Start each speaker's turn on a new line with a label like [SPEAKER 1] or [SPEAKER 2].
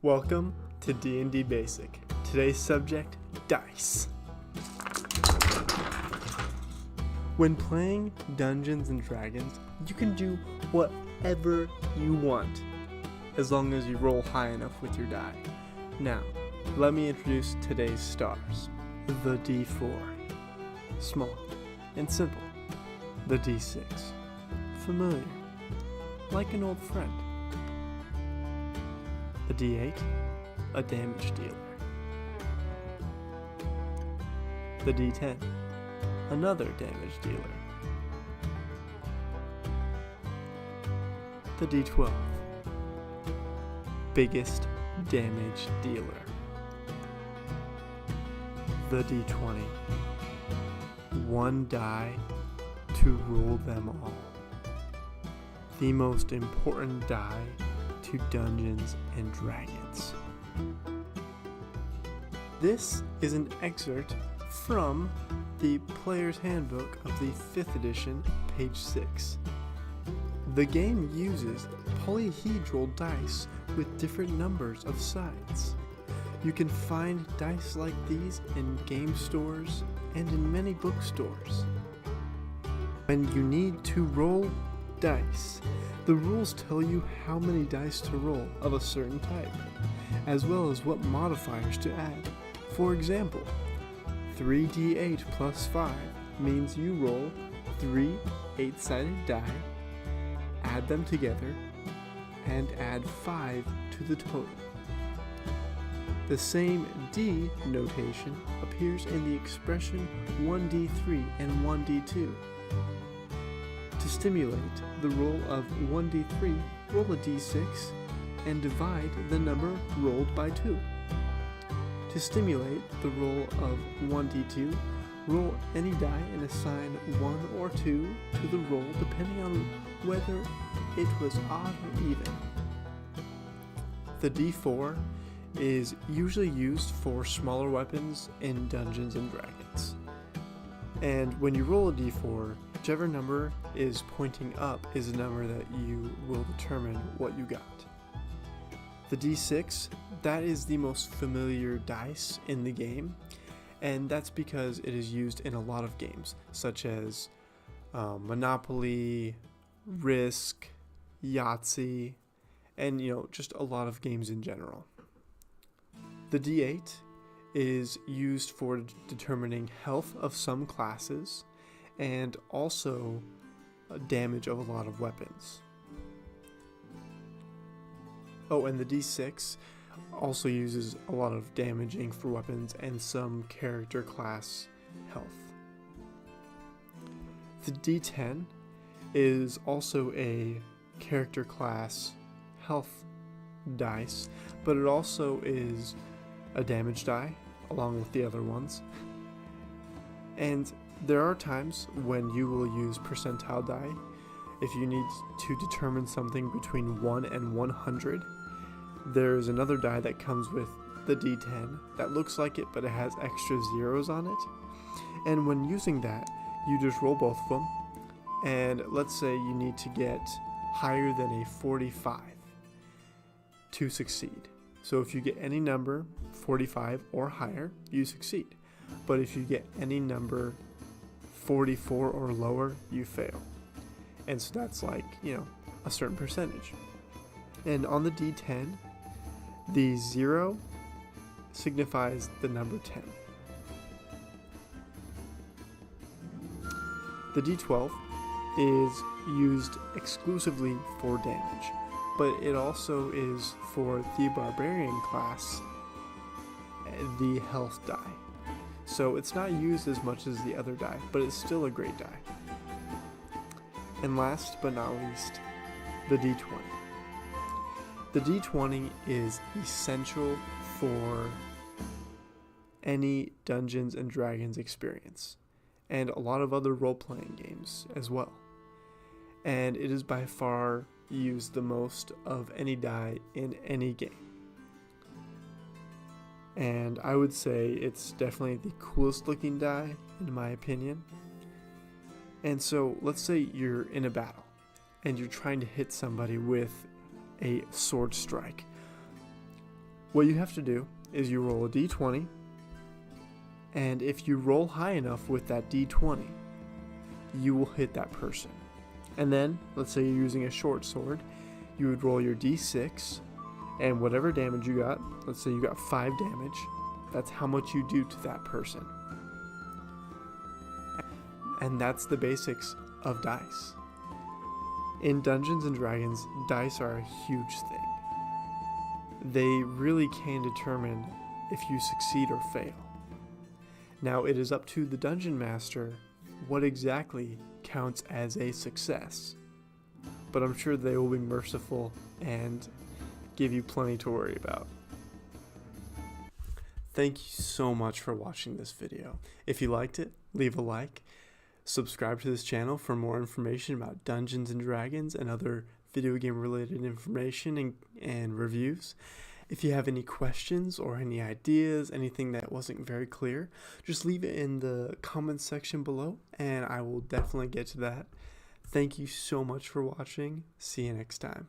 [SPEAKER 1] Welcome to D&D Basic. Today's subject, dice. When playing Dungeons and Dragons, you can do whatever you want, as long as you roll high enough with your die. Now, let me introduce today's stars. The D4, small and simple. The D6, familiar, like an old friend. The D8, a damage dealer. The D10, another damage dealer. The D12, biggest damage dealer. The D20, one die to rule them all. The most important die to Dungeons and Dragons. This is an excerpt from the Player's Handbook of the 5th edition, page 6. The game uses polyhedral dice with different numbers of sides. You can find dice like these in game stores and in many bookstores. When you need to roll dice, the rules tell you how many dice to roll of a certain type, as well as what modifiers to add. For example, 3d8 plus 5 means you roll 3 8-sided die, add them together, and add 5 to the total. The same D notation appears in the expression 1d3 and 1d2. To stimulate the roll of 1d3, roll a d6 and divide the number rolled by 2. To stimulate the roll of 1d2, roll any die and assign 1 or 2 to the roll depending on whether it was odd or even. The d4 is usually used for smaller weapons in Dungeons and Dragons. And when you roll a d4, whichever number is pointing up is the number that you will determine what you got. The d6, that is the most familiar dice in the game, and that's because it is used in a lot of games, such as Monopoly, Risk, Yahtzee, and just a lot of games in general. The d8 is used for determining health of some classes and also damage of a lot of weapons. Oh, and the d6 also uses a lot of damaging for weapons and some character class health. The d10 is also a character class health dice, but it also is a damage die along with the other ones. And there are times when you will use percentile die if you need to determine something between 1 and 100. There's another die that comes with the d10 that looks like it, but it has extra zeros on it. And when using that, you just roll both of them. And let's say you need to get higher than a 45 to succeed. So if you get any number 45 or higher, you succeed. But if you get any number 44 or lower, you fail. And so that's like, a certain percentage. And on the D10, the 0 signifies the number 10. The D12 is used exclusively for damage, but it also is for the barbarian class, the health die. So it's not used as much as the other die, but it's still a great die. And last but not least, the D20. The D20 is essential for any Dungeons and Dragons experience, and a lot of other role-playing games as well. And it is by far used the most of any die in any game. And I would say it's definitely the coolest looking die, in my opinion. And so let's say you're in a battle and you're trying to hit somebody with a sword strike. What you have to do is you roll a d20, and if you roll high enough with that d20, you will hit that person. And then, let's say you're using a short sword, you would roll your d6, and whatever damage you got, let's say you got 5 damage, that's how much you do to that person. And that's the basics of dice. In Dungeons and Dragons, dice are a huge thing. They really can determine if you succeed or fail. Now, it is up to the Dungeon Master what exactly counts as a success, but I'm sure they will be merciful and give you plenty to worry about. Thank you so much for watching this video. If you liked it, leave a like. Subscribe to this channel for more information about Dungeons and Dragons and other video game related information and reviews. If you have any questions or any ideas, anything that wasn't very clear, just leave it in the comments section below and I will definitely get to that. Thank you so much for watching. See you next time.